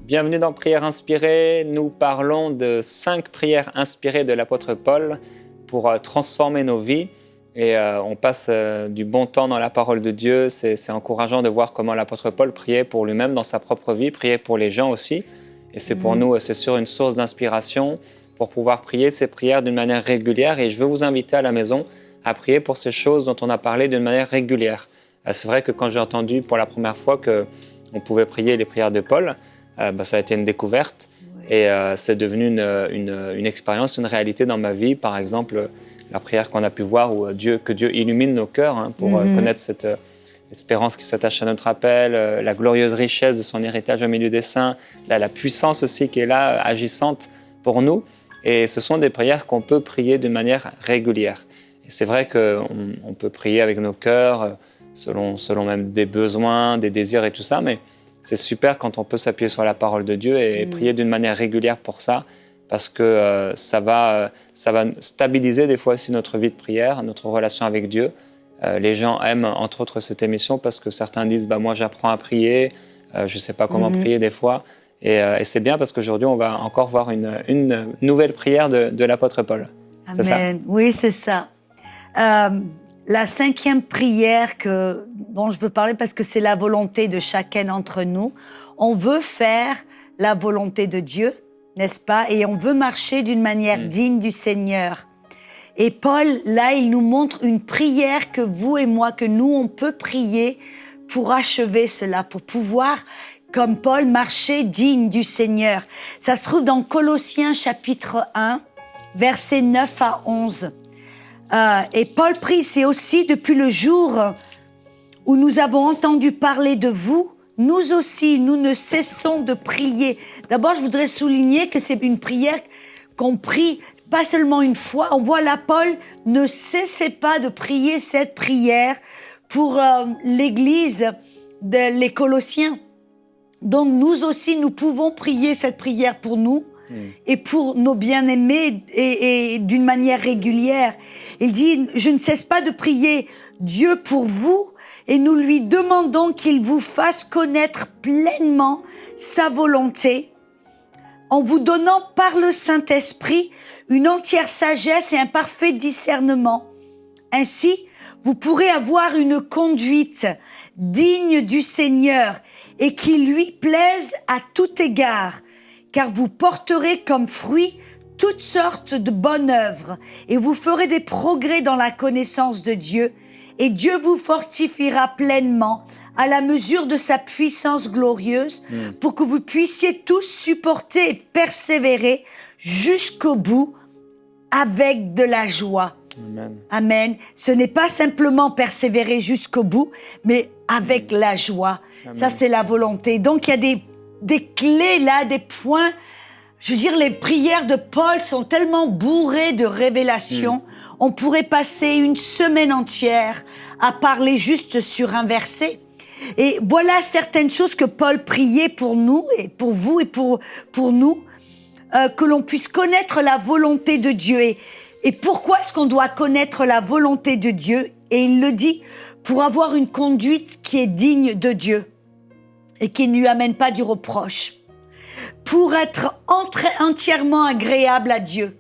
Bienvenue dans Prières inspirées. Nous parlons de 5 prières inspirées de l'apôtre Paul pour transformer nos vies. Et on passe du bon temps dans la parole de Dieu. C'est encourageant de voir comment l'apôtre Paul priait pour lui-même dans sa propre vie, priait pour les gens aussi. Et c'est pour nous, c'est sûr, une source d'inspiration pour pouvoir prier ces prières d'une manière régulière. Et je veux vous inviter à la maison à prier pour ces choses dont on a parlé d'une manière régulière. C'est vrai que quand j'ai entendu pour la première fois qu'on pouvait prier les prières de Paul, ça a été une découverte. Oui. Et c'est devenu une expérience, une réalité dans ma vie. Par exemple, la prière qu'on a pu voir où que Dieu illumine nos cœurs pour connaître cette espérance qui s'attache à notre appel, la glorieuse richesse de son héritage au milieu des saints, la puissance aussi qui est là, agissante pour nous. Et ce sont des prières qu'on peut prier de manière régulière. Et c'est vrai qu'on peut prier avec nos cœurs, selon même des besoins, des désirs et tout ça, mais c'est super quand on peut s'appuyer sur la parole de Dieu et prier d'une manière régulière pour ça, parce que ça va stabiliser des fois aussi notre vie de prière, notre relation avec Dieu. Les gens aiment, entre autres, cette émission parce que certains disent « moi, j'apprends à prier, je ne sais pas comment prier des fois ». Et c'est bien parce qu'aujourd'hui, on va encore voir une nouvelle prière de l'apôtre Paul. Amen. C'est ça? Oui, c'est ça. La 5e prière dont je veux parler, parce que c'est la volonté de chacun d'entre nous. On veut faire la volonté de Dieu, n'est-ce pas? Et on veut marcher d'une manière digne du Seigneur. Et Paul, là, il nous montre une prière que vous et moi, que nous, on peut prier pour achever cela, pour pouvoir, comme Paul, marcher digne du Seigneur. Ça se trouve dans Colossiens chapitre 1, versets 9 à 11. Et Paul prie, c'est aussi depuis le jour où nous avons entendu parler de vous, nous aussi, nous ne cessons de prier. D'abord, je voudrais souligner que c'est une prière qu'on prie pas seulement une fois. On voit là, Paul ne cessait pas de prier cette prière pour l'église les Colossiens. Donc nous aussi, nous pouvons prier cette prière pour nous et pour nos bien-aimés et d'une manière régulière. Il dit, je ne cesse pas de prier Dieu pour vous et nous lui demandons qu'il vous fasse connaître pleinement sa volonté en vous donnant par le Saint-Esprit une entière sagesse et un parfait discernement. Ainsi, vous pourrez avoir une conduite digne du Seigneur et qui lui plaise à tout égard, car vous porterez comme fruit toutes sortes de bonnes œuvres et vous ferez des progrès dans la connaissance de Dieu et Dieu vous fortifiera pleinement à la mesure de sa puissance glorieuse pour que vous puissiez tous supporter et persévérer jusqu'au bout avec de la joie. Amen. Amen. Ce n'est pas simplement persévérer jusqu'au bout, mais avec la joie. Amen. Ça, c'est la volonté. Donc, il y a des clés là, des points. Je veux dire, les prières de Paul sont tellement bourrées de révélations. On pourrait passer une semaine entière à parler juste sur un verset. Et voilà certaines choses que Paul priait pour nous, et pour vous et pour nous, que l'on puisse connaître la volonté de Dieu. Et pourquoi est-ce qu'on doit connaître la volonté de Dieu? Et il le dit, pour avoir une conduite qui est digne de Dieu et qui ne lui amène pas du reproche. Pour être entièrement agréable à Dieu.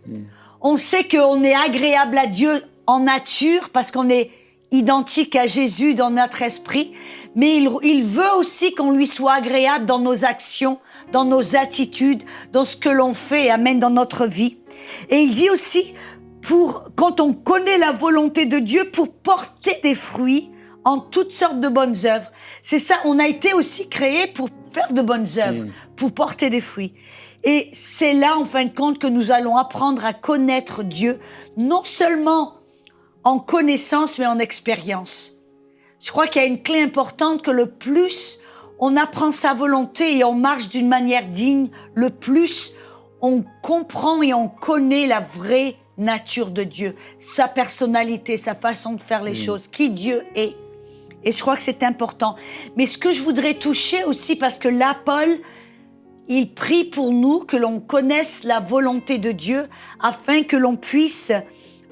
On sait qu'on est agréable à Dieu en nature parce qu'on est identique à Jésus dans notre esprit, mais il veut aussi qu'on lui soit agréable dans nos actions, dans nos attitudes, dans ce que l'on fait, amen, dans notre vie. Et il dit aussi, quand on connaît la volonté de Dieu, pour porter des fruits en toutes sortes de bonnes œuvres. C'est ça, on a été aussi créés pour faire de bonnes œuvres, pour porter des fruits. Et c'est là, en fin de compte, que nous allons apprendre à connaître Dieu, non seulement en connaissance, mais en expérience. Je crois qu'il y a une clé importante que le plus on apprend sa volonté et on marche d'une manière digne, le plus on comprend et on connaît la vraie nature de Dieu, sa personnalité, sa façon de faire les choses, qui Dieu est. Et je crois que c'est important. Mais ce que je voudrais toucher aussi, parce que là, Paul, il prie pour nous que l'on connaisse la volonté de Dieu afin que l'on puisse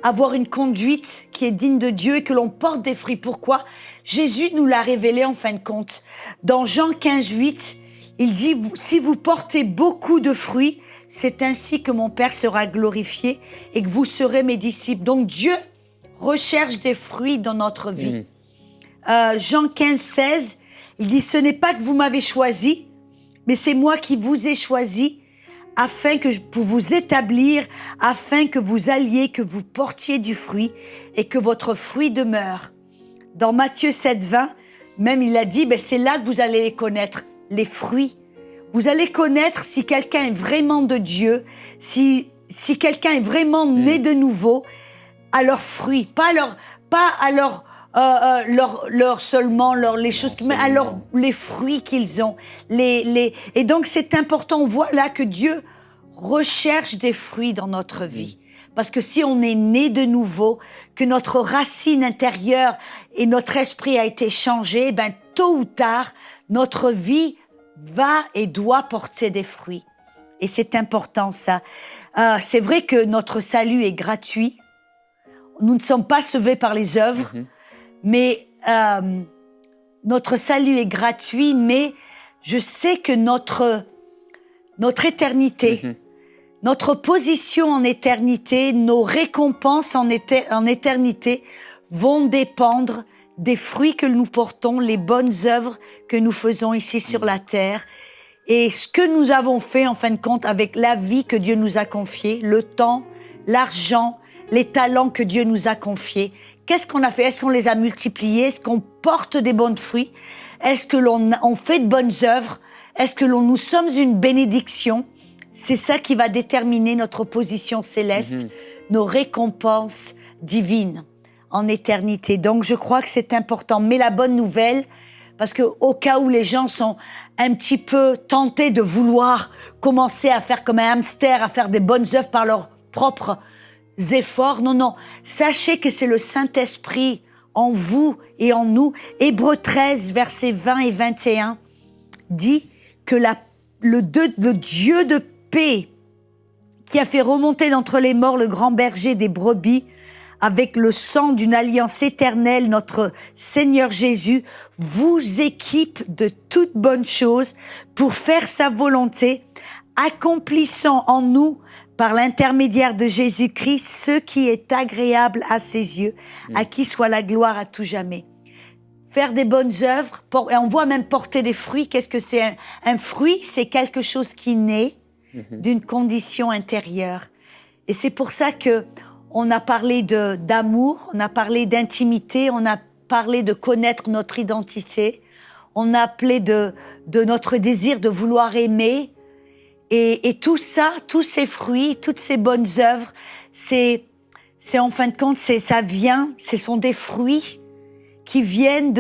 avoir une conduite qui est digne de Dieu et que l'on porte des fruits. Pourquoi? Jésus nous l'a révélé en fin de compte. Dans Jean 15, 8, Il dit, si vous portez beaucoup de fruits, c'est ainsi que mon Père sera glorifié et que vous serez mes disciples. Donc Dieu recherche des fruits dans notre vie. Jean 15, 16, il dit, ce n'est pas que vous m'avez choisi, mais c'est moi qui vous ai choisi afin que pour vous établir, afin que vous alliez, que vous portiez du fruit et que votre fruit demeure. Dans Matthieu 7, 20, même il a dit, c'est là que vous allez les connaître, les fruits. Vous allez connaître si quelqu'un est vraiment de Dieu, si quelqu'un est vraiment né de nouveau, à leurs fruits, pas les choses, mais alors les fruits qu'ils ont. Et donc c'est important, on voit là que Dieu recherche des fruits dans notre vie. Parce que si on est né de nouveau, que notre racine intérieure et notre esprit a été changé, tôt ou tard, notre vie va et doit porter des fruits. Et c'est important ça. C'est vrai que notre salut est gratuit. Nous ne sommes pas sauvés par les œuvres, mais notre salut est gratuit, mais je sais que notre éternité, notre position en éternité, nos récompenses en éternité vont dépendre des fruits que nous portons, les bonnes œuvres que nous faisons ici sur la terre et ce que nous avons fait en fin de compte avec la vie que Dieu nous a confiée, le temps, l'argent, les talents que Dieu nous a confiés. Qu'est-ce qu'on a fait? Est-ce qu'on les a multipliés? Est-ce qu'on porte des bons fruits? Est-ce que on fait de bonnes œuvres? Est-ce que nous sommes une bénédiction? C'est ça qui va déterminer notre position céleste, nos récompenses divines en éternité. Donc, je crois que c'est important. Mais la bonne nouvelle, parce que au cas où les gens sont un petit peu tentés de vouloir commencer à faire comme un hamster, à faire des bonnes œuvres par leurs propres efforts, non. Sachez que c'est le Saint-Esprit en vous et en nous. Hébreux 13, versets 20 et 21 dit que le Dieu de paix qui a fait remonter d'entre les morts le grand berger des brebis avec le sang d'une alliance éternelle, notre Seigneur Jésus, vous équipe de toutes bonnes choses pour faire sa volonté, accomplissant en nous, par l'intermédiaire de Jésus-Christ, ce qui est agréable à ses yeux, à qui soit la gloire à tout jamais. Faire des bonnes œuvres, et on voit même porter des fruits. Qu'est-ce que c'est un fruit? C'est quelque chose qui naît d'une condition intérieure. Et c'est pour ça que on a parlé d'amour, on a parlé d'intimité, on a parlé de connaître notre identité, on a appelé de notre désir de vouloir aimer. Et tout ça, tous ces fruits, toutes ces bonnes œuvres, c'est en fin de compte, ce sont des fruits qui viennent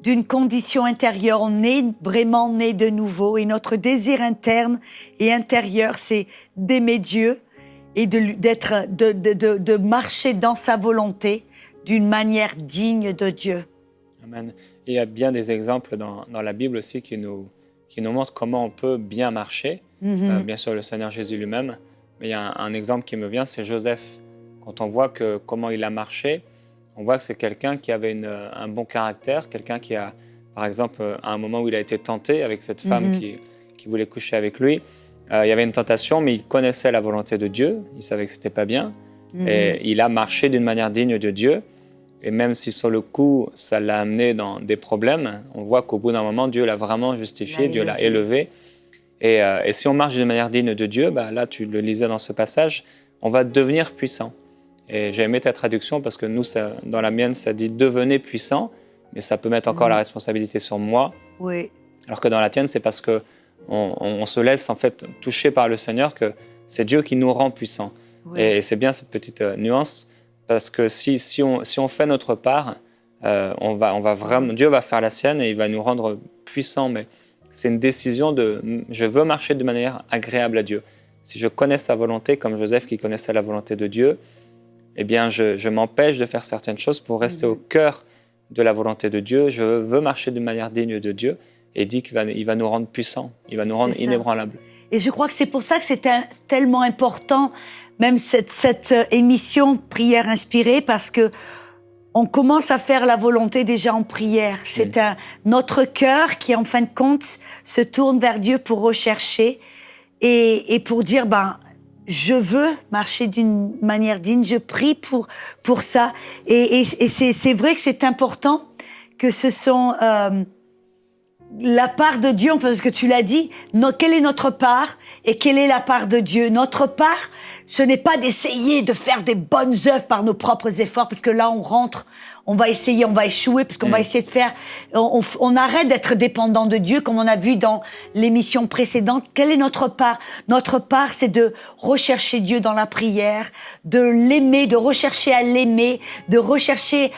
d'une condition intérieure. On est vraiment né de nouveau et notre désir interne et intérieur, c'est d'aimer Dieu et de marcher dans sa volonté d'une manière digne de Dieu. Amen. Et il y a bien des exemples dans la Bible aussi qui nous montrent comment on peut bien marcher. Bien sûr, le Seigneur Jésus lui-même. Mais il y a un exemple qui me vient, c'est Joseph. Quand on voit comment il a marché, on voit que c'est quelqu'un qui avait un bon caractère, quelqu'un qui a, par exemple, à un moment où il a été tenté avec cette femme qui voulait coucher avec lui, il y avait une tentation, mais il connaissait la volonté de Dieu, il savait que ce n'était pas bien, et il a marché d'une manière digne de Dieu. Et même si sur le coup, ça l'a amené dans des problèmes, on voit qu'au bout d'un moment, Dieu l'a vraiment justifié, Dieu l'a élevé. Et si on marche d'une manière digne de Dieu, là, tu le lisais dans ce passage, on va devenir puissant. Et j'ai aimé ta traduction parce que nous, dans la mienne, ça dit « devenez puissant », mais ça peut mettre encore la responsabilité sur moi. Oui. Alors que dans la tienne, c'est parce qu'on se laisse en fait toucher par le Seigneur que c'est Dieu qui nous rend puissants. Oui. Et c'est bien cette petite nuance parce que si on fait notre part, on va vraiment, Dieu va faire la sienne et il va nous rendre puissants. Mais c'est une décision je veux marcher de manière agréable à Dieu. Si je connais sa volonté, comme Joseph qui connaissait la volonté de Dieu, eh bien, je m'empêche de faire certaines choses pour rester au cœur de la volonté de Dieu. Je veux marcher d'une manière digne de Dieu et il dit qu'il va nous rendre puissants, il va nous rendre inébranlables. Et je crois que c'est pour ça que c'est tellement important, même cette émission Prière inspirée, parce que on commence à faire la volonté déjà en prière. C'est notre cœur qui, en fin de compte, se tourne vers Dieu pour rechercher et pour dire, je veux marcher d'une manière digne, je prie pour ça. Et c'est vrai que c'est important que ce sont la part de Dieu, enfin, parce que tu l'as dit, quelle est notre part et quelle est la part de Dieu? Notre part, ce n'est pas d'essayer de faire des bonnes œuvres par nos propres efforts, parce que là, on rentre, on va essayer, on va échouer, parce qu'on va essayer de faire... On arrête d'être dépendant de Dieu, comme on a vu dans l'émission précédente. Quelle est notre part? Notre part, c'est de rechercher Dieu dans la prière, de l'aimer, de rechercher à l'aimer, de rechercher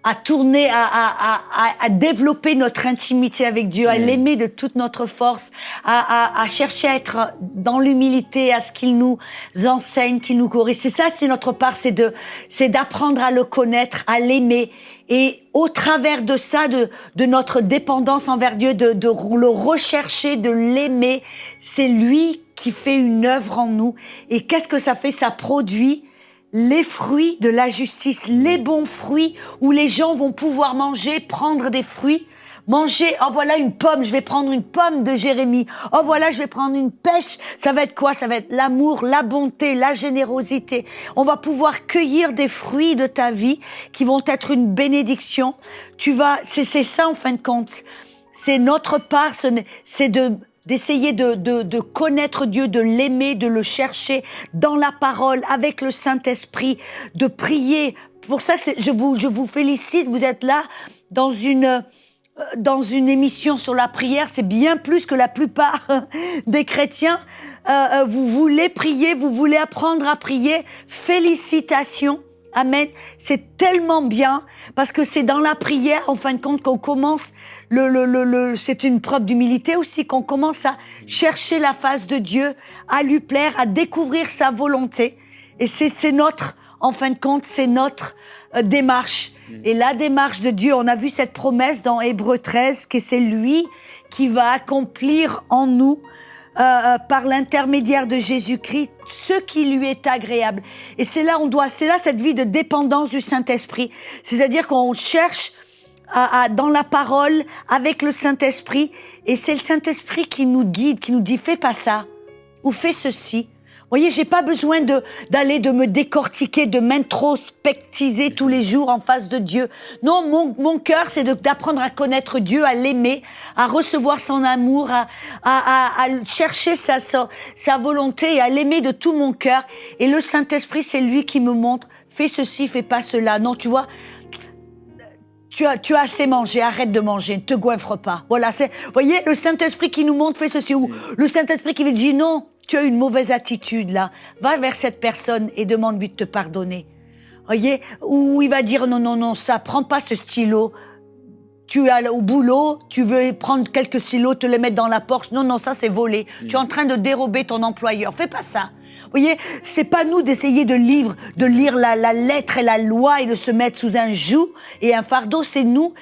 à tourner, à développer notre intimité avec Dieu, à l'aimer de toute notre force, à chercher à être dans l'humilité, à ce qu'il nous enseigne, qu'il nous corrige. C'est ça, c'est notre part, c'est d'apprendre à le connaître, à l'aimer. Et au travers de ça, de notre dépendance envers Dieu, de le rechercher, de l'aimer, c'est lui qui fait une œuvre en nous. Et qu'est-ce que ça fait? Ça produit les fruits de la justice, les bons fruits où les gens vont pouvoir manger, prendre des fruits, manger, oh voilà une pomme, je vais prendre une pomme de Jérémie, oh voilà je vais prendre une pêche, ça va être quoi? Ça va être l'amour, la bonté, la générosité. On va pouvoir cueillir des fruits de ta vie qui vont être une bénédiction. C'est ça en fin de compte. C'est notre part, c'est d'essayer de connaître Dieu, de l'aimer, de le chercher dans la parole, avec le Saint-Esprit, de prier. Pour ça, je vous félicite, vous êtes là dans une émission sur la prière. C'est bien plus que la plupart des chrétiens. Vous voulez prier, vous voulez apprendre à prier. Félicitations. Amen. C'est tellement bien parce que c'est dans la prière, en fin de compte, qu'on commence c'est une preuve d'humilité aussi, qu'on commence à chercher la face de Dieu, à lui plaire, à découvrir sa volonté. Et c'est notre, en fin de compte, c'est notre démarche. Et la démarche de Dieu, on a vu cette promesse dans Hébreux 13, que c'est lui qui va accomplir en nous, par l'intermédiaire de Jésus-Christ, ce qui lui est agréable. Et c'est là cette vie de dépendance du Saint-Esprit. C'est-à-dire qu'on cherche dans la parole, avec le Saint-Esprit, et c'est le Saint-Esprit qui nous guide, qui nous dit, fais pas ça, ou fais ceci. Vous voyez, j'ai pas besoin de me décortiquer, de m'introspectiser tous les jours en face de Dieu. Non, mon cœur, c'est d'apprendre à connaître Dieu, à l'aimer, à recevoir son amour, à chercher sa volonté et à l'aimer de tout mon cœur. Et le Saint-Esprit, c'est lui qui me montre, fais ceci, fais pas cela. Non, tu vois, tu as assez mangé, arrête de manger, ne te goinfre pas. Voilà, vous voyez, le Saint-Esprit qui nous montre, fais ceci. Ou le Saint-Esprit qui lui dit, non, tu as une mauvaise attitude là, va vers cette personne et demande-lui de te pardonner. Voyez, ou il va dire non, ça, prends pas ce stylo. Tu es au boulot, tu veux prendre quelques stylos, te les mettre dans la poche. Non, ça c'est volé. Tu es en train de dérober ton employeur. Fais pas ça. Voyez, c'est pas nous d'essayer de lire la lettre et la loi et de se mettre sous un joug et un fardeau. C'est nous.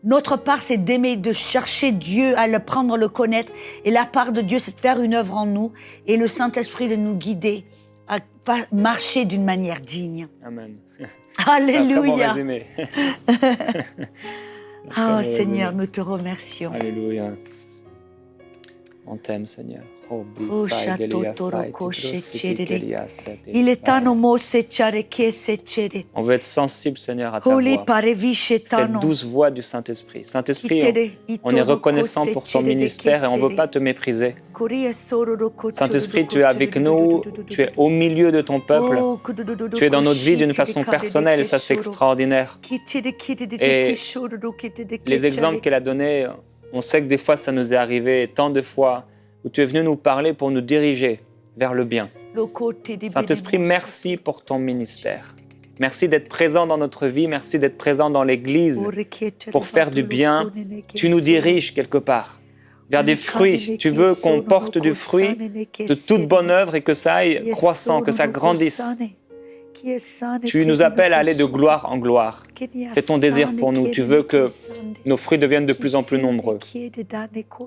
Notre part, c'est d'aimer, de chercher Dieu, à le prendre, le connaître. Et la part de Dieu, c'est de faire une œuvre en nous. Et le Saint-Esprit de nous guider à marcher d'une manière digne. Amen. Alléluia. C'est un très bon résumé. Oh Seigneur, nous te remercions. Alléluia. On t'aime, Seigneur. Oh, il est temps on veut être sensible, Seigneur, à ta voix. Cette douce voix du Saint-Esprit. Saint-Esprit, on est reconnaissant pour ton ministère et on ne veut pas te mépriser. Saint-Esprit, tu es avec nous, tu es au milieu de ton peuple. Tu es dans notre vie d'une façon personnelle et ça, c'est extraordinaire. Et les exemples qu'elle a donnés, on sait que des fois, ça nous est arrivé tant de fois où tu es venu nous parler pour nous diriger vers le bien. Saint-Esprit, merci pour ton ministère. Merci d'être présent dans notre vie, merci d'être présent dans l'Église pour faire du bien. Tu nous diriges quelque part vers des fruits. Tu veux qu'on porte du fruit de toute bonne œuvre et que ça aille croissant, que ça grandisse. Tu nous appelles à aller de gloire en gloire. C'est ton désir pour nous. Tu veux que nos fruits deviennent de plus en plus nombreux. Tu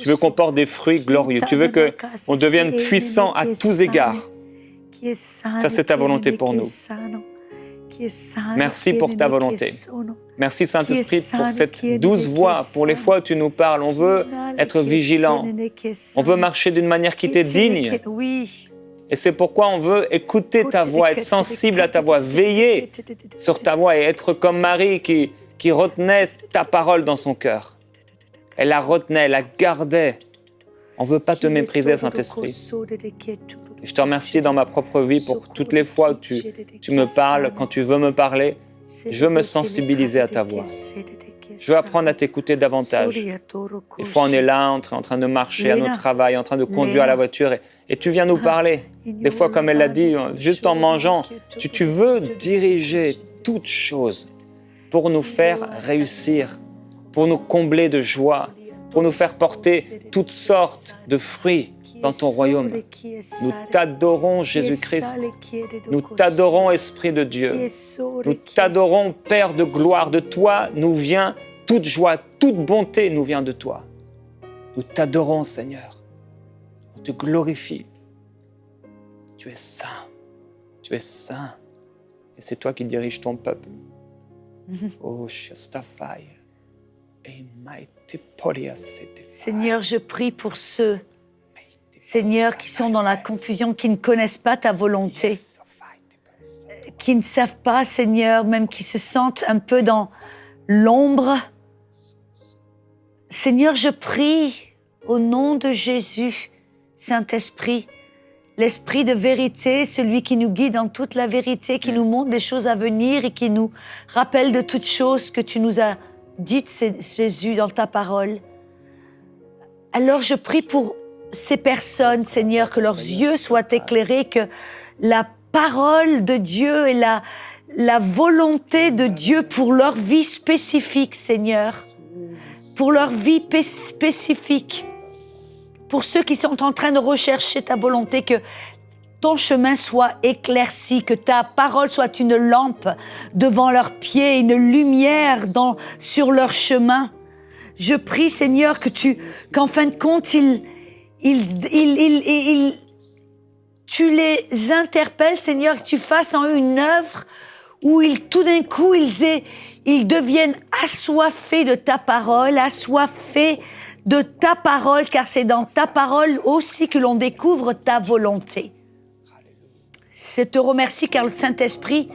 veux qu'on porte des fruits glorieux. Tu veux qu'on devienne puissant à tous égards. Ça, c'est ta volonté pour nous. qui est saint, Merci pour ta volonté. Merci Saint-Esprit pour cette douce voix, pour les fois où tu nous parles. On veut être vigilant. On veut marcher d'une manière qui t'est digne. Oui. Et c'est pourquoi on veut écouter ta voix, être sensible à ta voix, veiller sur ta voix et être comme Marie qui retenait ta parole dans son cœur. Elle la retenait, elle la gardait. On ne veut pas te mépriser, Saint-Esprit. Et je te remercie dans ma propre vie pour toutes les fois où tu me parles, quand tu veux me parler. Je veux me sensibiliser à ta voix. Je veux apprendre à t'écouter davantage. Des fois, on est là, en train de marcher à notre travail, en train de conduire la voiture, et tu viens nous parler. Des fois, comme elle l'a dit, juste en mangeant, tu veux diriger toutes choses pour nous faire réussir, pour nous combler de joie, pour nous faire porter toutes sortes de fruits dans ton royaume. Nous t'adorons, Jésus-Christ. Nous t'adorons, Esprit de Dieu. Nous t'adorons, Père de gloire. De toi nous vient toute joie, toute bonté nous vient de toi. Nous t'adorons, Seigneur. On te glorifie. Tu es saint. Tu es saint. Et c'est toi qui diriges ton peuple. Oh, Shastafai. Seigneur, je prie pour ceux, Seigneur, qui sont dans la confusion, qui ne connaissent pas ta volonté, qui ne savent pas, Seigneur, même qui se sentent un peu dans l'ombre. Seigneur, je prie au nom de Jésus, Saint-Esprit, l'Esprit de vérité, celui qui nous guide dans toute la vérité, qui nous montre des choses à venir et qui nous rappelle de toutes choses que tu nous as dites, Jésus, dans ta parole. Alors je prie pour ces personnes, Seigneur, que leurs yeux soient éclairés, que la parole de Dieu et la volonté de Dieu pour leur vie spécifique, Seigneur, pour leur vie spécifique, pour ceux qui sont en train de rechercher ta volonté, que ton chemin soit éclairci, que ta parole soit une lampe devant leurs pieds, une lumière sur leur chemin. Je prie, Seigneur, qu'en fin de compte, tu les interpelles, Seigneur, que tu fasses en eux une œuvre où tout d'un coup, ils deviennent assoiffés de ta parole, assoiffés de ta parole, car c'est dans ta parole aussi que l'on découvre ta volonté. Je te remercie car le Saint-Esprit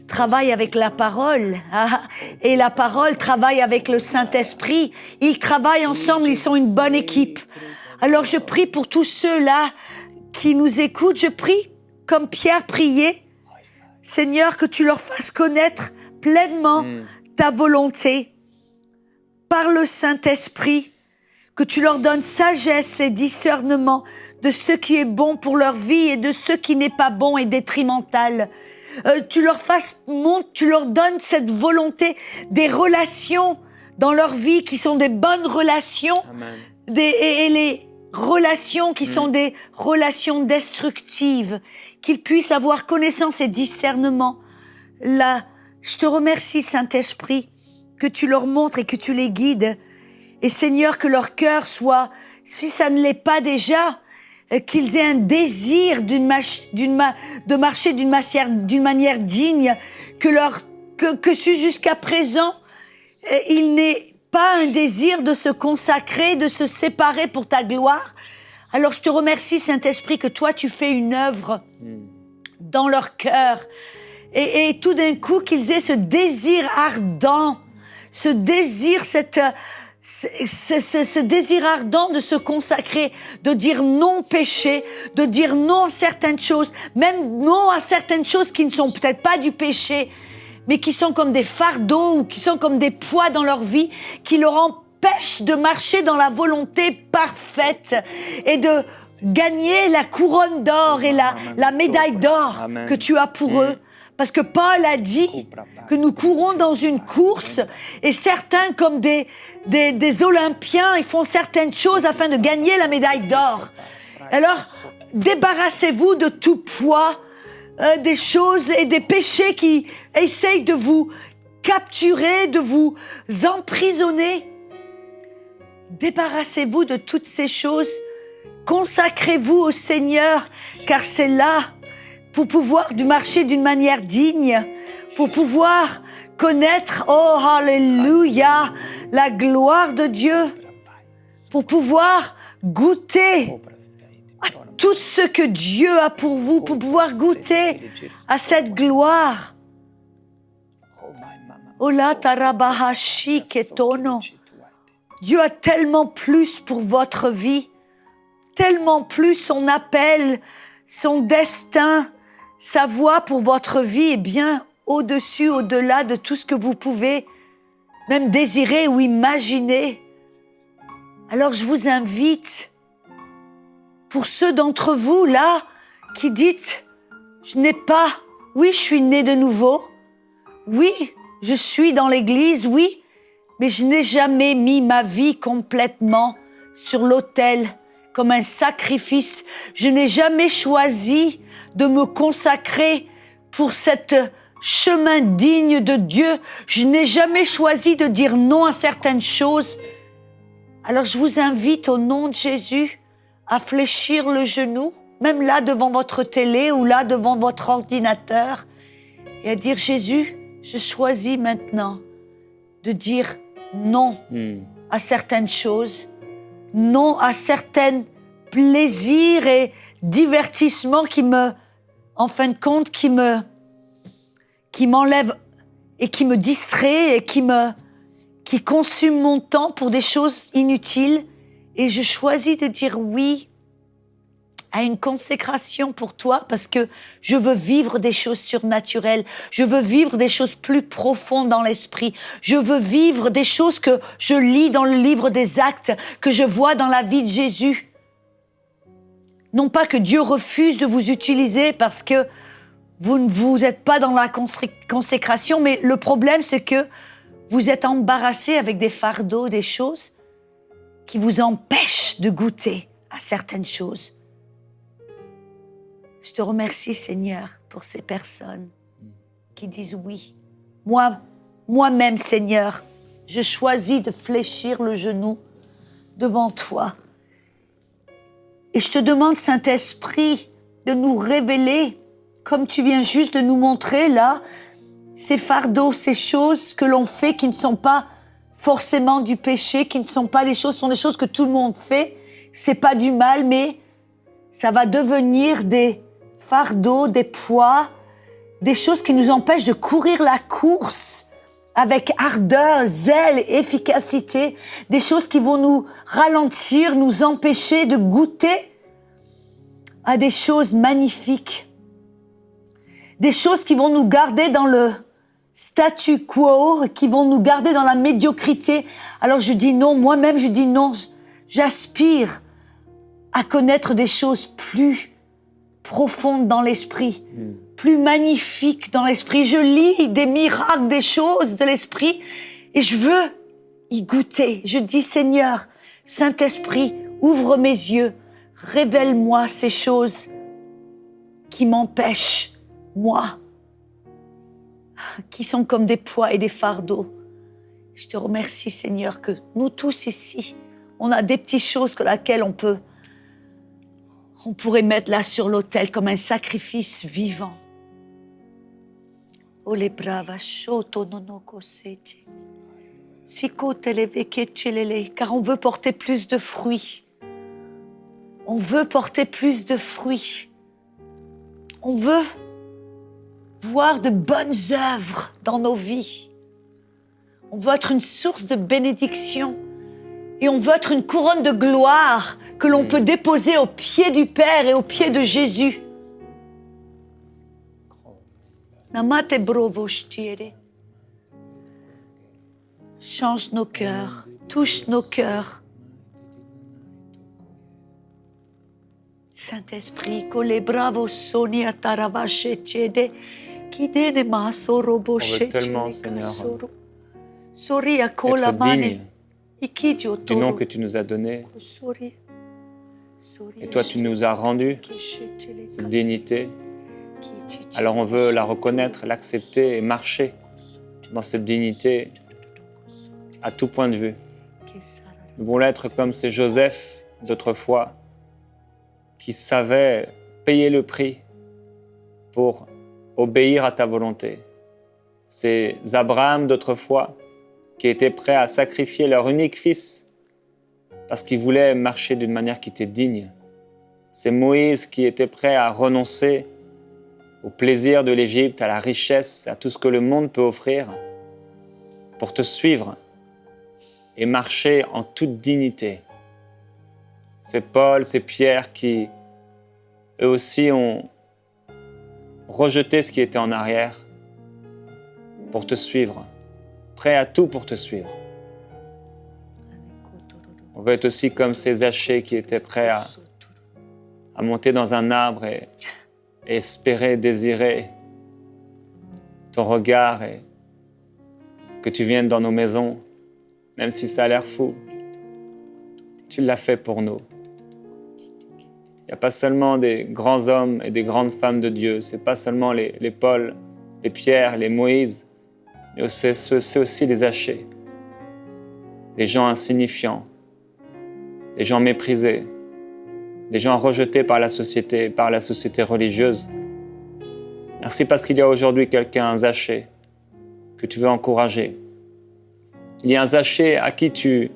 travaille avec la parole et la parole travaille avec le Saint-Esprit. Ils travaillent ensemble, ils sont une bonne équipe. Alors je prie pour tous ceux-là qui nous écoutent. Je prie comme Pierre priait, Seigneur, que tu leur fasses connaître pleinement ta volonté par le Saint-Esprit, que tu leur donnes sagesse et discernement de ce qui est bon pour leur vie et de ce qui n'est pas bon et détrimental. Tu leur donnes cette volonté des relations dans leur vie qui sont des bonnes relations. Amen. Et les relations qui sont des relations destructives, qu'ils puissent avoir connaissance et discernement. Là, je te remercie, Saint-Esprit, que tu leur montres et que tu les guides. Et Seigneur, que leur cœur soit, si ça ne l'est pas déjà, qu'ils aient un désir de marcher d'une manière digne, que jusqu'à présent, il n'ait pas un désir de se consacrer, de se séparer pour ta gloire. Alors je te remercie, Saint-Esprit, que toi tu fais une œuvre dans leur cœur. Et tout d'un coup, qu'ils aient ce désir ardent, ce désir ardent de se consacrer, de dire non au péché, de dire non à certaines choses, même non à certaines choses qui ne sont peut-être pas du péché, mais qui sont comme des fardeaux ou qui sont comme des poids dans leur vie, qui leur empêchent de marcher dans la volonté parfaite et de gagner la couronne d'or et la médaille d'or que tu as pour eux. Parce que Paul a dit que nous courons dans une course et certains, comme des Olympiens, ils font certaines choses afin de gagner la médaille d'or. Alors, débarrassez-vous de tout poids, des choses et des péchés qui essayent de vous capturer, de vous emprisonner. Débarrassez-vous de toutes ces choses. Consacrez-vous au Seigneur, car c'est là pour pouvoir marcher d'une manière digne, pour pouvoir connaître, oh alléluia, la gloire de Dieu, pour pouvoir goûter à tout ce que Dieu a pour vous, pour pouvoir goûter à cette gloire. Ola tarabahashi ketono. Dieu a tellement plus pour votre vie, tellement plus son appel, son destin, sa voix pour votre vie est bien au-dessus, au-delà de tout ce que vous pouvez même désirer ou imaginer. Alors je vous invite, pour ceux d'entre vous là qui dites, oui, je suis né de nouveau, oui, je suis dans l'église, oui, mais je n'ai jamais mis ma vie complètement sur l'autel comme un sacrifice. Je n'ai jamais choisi de me consacrer pour cet chemin digne de Dieu. Je n'ai jamais choisi de dire non à certaines choses. Alors je vous invite au nom de Jésus à fléchir le genou, même là devant votre télé ou là devant votre ordinateur, et à dire Jésus, je choisis maintenant de dire non à certaines choses, non à certains plaisirs et divertissements qui en fin de compte, qui m'enlèvent et qui me distraient et qui consument mon temps pour des choses inutiles. Et je choisis de dire oui à une consécration pour toi parce que je veux vivre des choses surnaturelles. Je veux vivre des choses plus profondes dans l'esprit. Je veux vivre des choses que je lis dans le livre des Actes, que je vois dans la vie de Jésus. Non pas que Dieu refuse de vous utiliser parce que vous ne vous êtes pas dans la consécration, mais le problème c'est que vous êtes embarrassé avec des fardeaux, des choses qui vous empêchent de goûter à certaines choses. Je te remercie, Seigneur, pour ces personnes qui disent oui. Moi-même, Seigneur, je choisis de fléchir le genou devant toi. Et je te demande, Saint-Esprit, de nous révéler, comme tu viens juste de nous montrer là, ces fardeaux, ces choses que l'on fait qui ne sont pas forcément du péché, qui ne sont pas des choses, sont des choses que tout le monde fait. C'est pas du mal, mais ça va devenir des fardeaux, des poids, des choses qui nous empêchent de courir la course avec ardeur, zèle, efficacité, des choses qui vont nous ralentir, nous empêcher de goûter à des choses magnifiques, des choses qui vont nous garder dans le statu quo, qui vont nous garder dans la médiocrité. Alors je dis non, moi-même je dis non, j'aspire à connaître des choses plus profondes dans l'esprit, plus magnifiques dans l'esprit. Je lis des miracles, des choses de l'esprit et je veux y goûter. Je dis Seigneur, Saint-Esprit, ouvre mes yeux, révèle-moi ces choses qui m'empêchent, moi, qui sont comme des poids et des fardeaux. Je te remercie Seigneur que nous tous ici, on a des petites choses que laquelle on pourrait mettre là sur l'autel comme un sacrifice vivant. Oh les brava shoto nonoko sete. Siko televeke chelele, car on veut porter plus de fruits. On veut porter plus de fruits. On veut voir de bonnes œuvres dans nos vies. On veut être une source de bénédiction et on veut être une couronne de gloire que l'on peut déposer aux pieds du Père et aux pieds de Jésus. Namate brovo shtiere. Change nos cœurs, touche nos cœurs. Saint-Esprit, kole bravo soni ataravache chede, kidene masoro On boshe veut tellement, chene Seigneur, kasoro. Sori akola être mane, digne ikidjo du nom toro. que tu nous as donné. Sori. Et toi, tu nous as rendu cette dignité. Alors on veut la reconnaître, l'accepter et marcher dans cette dignité à tout point de vue. Nous voulons être comme ces Joseph d'autrefois qui savaient payer le prix pour obéir à ta volonté. ces Abraham d'autrefois qui étaient prêts à sacrifier leur unique fils parce qu'ils voulaient marcher d'une manière qui était digne. C'est Moïse qui était prêt à renoncer au plaisir de l'Égypte, à la richesse, à tout ce que le monde peut offrir pour te suivre et marcher en toute dignité. C'est Paul, c'est Pierre qui, eux aussi, ont rejeté ce qui était en arrière pour te suivre, prêts à tout pour te suivre. On veut être aussi comme ces Zachée qui étaient prêts à monter dans un arbre et espérer, désirer ton regard et que tu viennes dans nos maisons, même si ça a l'air fou. Tu l'as fait pour nous. Il n'y a pas seulement des grands hommes et des grandes femmes de Dieu, ce n'est pas seulement les Paul, les Pierre, les Moïse, mais c'est aussi des Zachée, des gens insignifiants, des gens méprisés, des gens rejetés par la société religieuse. Merci parce qu'il y a aujourd'hui quelqu'un, un Zachée, que tu veux encourager. Il y a un Zachée à qui tu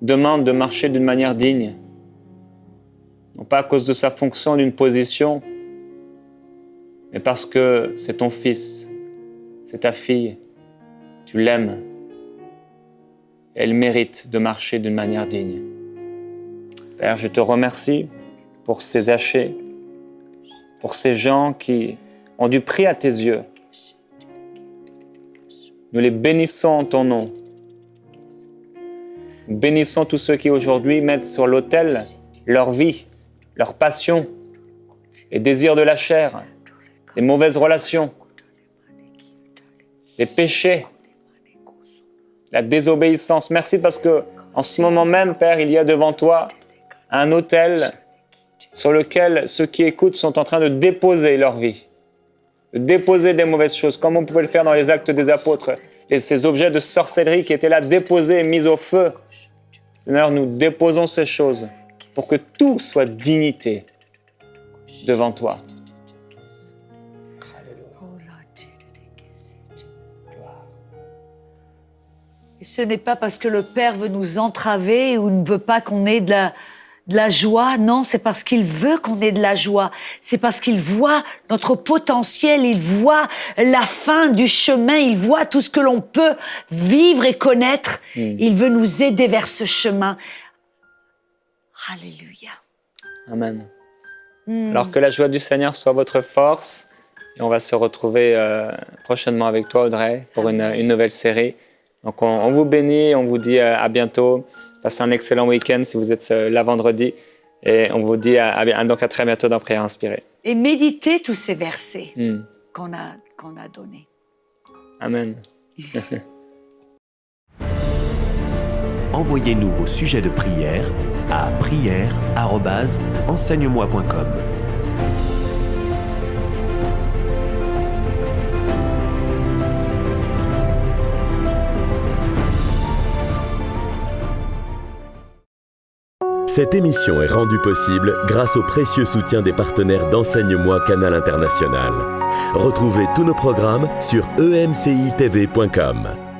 demandes de marcher d'une manière digne, non pas à cause de sa fonction, d'une position, mais parce que c'est ton fils, c'est ta fille, tu l'aimes, et elle mérite de marcher d'une manière digne. Père, je te remercie pour ces Zachée, pour ces gens qui ont du prix à tes yeux. Nous les bénissons en ton nom. Nous bénissons tous ceux qui aujourd'hui mettent sur l'autel leur vie, leur passion, les désirs de la chair, les mauvaises relations, les péchés, la désobéissance. Merci parce que en ce moment même, Père, il y a devant toi un autel sur lequel ceux qui écoutent sont en train de déposer leur vie, de déposer des mauvaises choses, comme on pouvait le faire dans les Actes des Apôtres, et ces objets de sorcellerie qui étaient là déposés et mis au feu. Seigneur, nous déposons ces choses pour que tout soit dignité devant toi. Et ce n'est pas parce que le Père veut nous entraver ou ne veut pas qu'on ait de la joie. Non, c'est parce qu'il veut qu'on ait de la joie. C'est parce qu'il voit notre potentiel, il voit la fin du chemin, il voit tout ce que l'on peut vivre et connaître. Il veut nous aider vers ce chemin. Alléluia. Amen. Alors que la joie du Seigneur soit votre force. Et on va se retrouver prochainement avec toi, Audrey, pour une nouvelle série. Donc on vous bénit, on vous dit à bientôt. Passez un excellent week-end si vous êtes là vendredi. Et on vous dit donc à très bientôt dans Prière Inspirée. Et méditez tous ces versets qu'on a donnés. Amen. Envoyez-nous vos sujets de prière à prière@enseigne-moi.com. Cette émission est rendue possible grâce au précieux soutien des partenaires d'Enseigne-moi Canal International. Retrouvez tous nos programmes sur emcitv.com.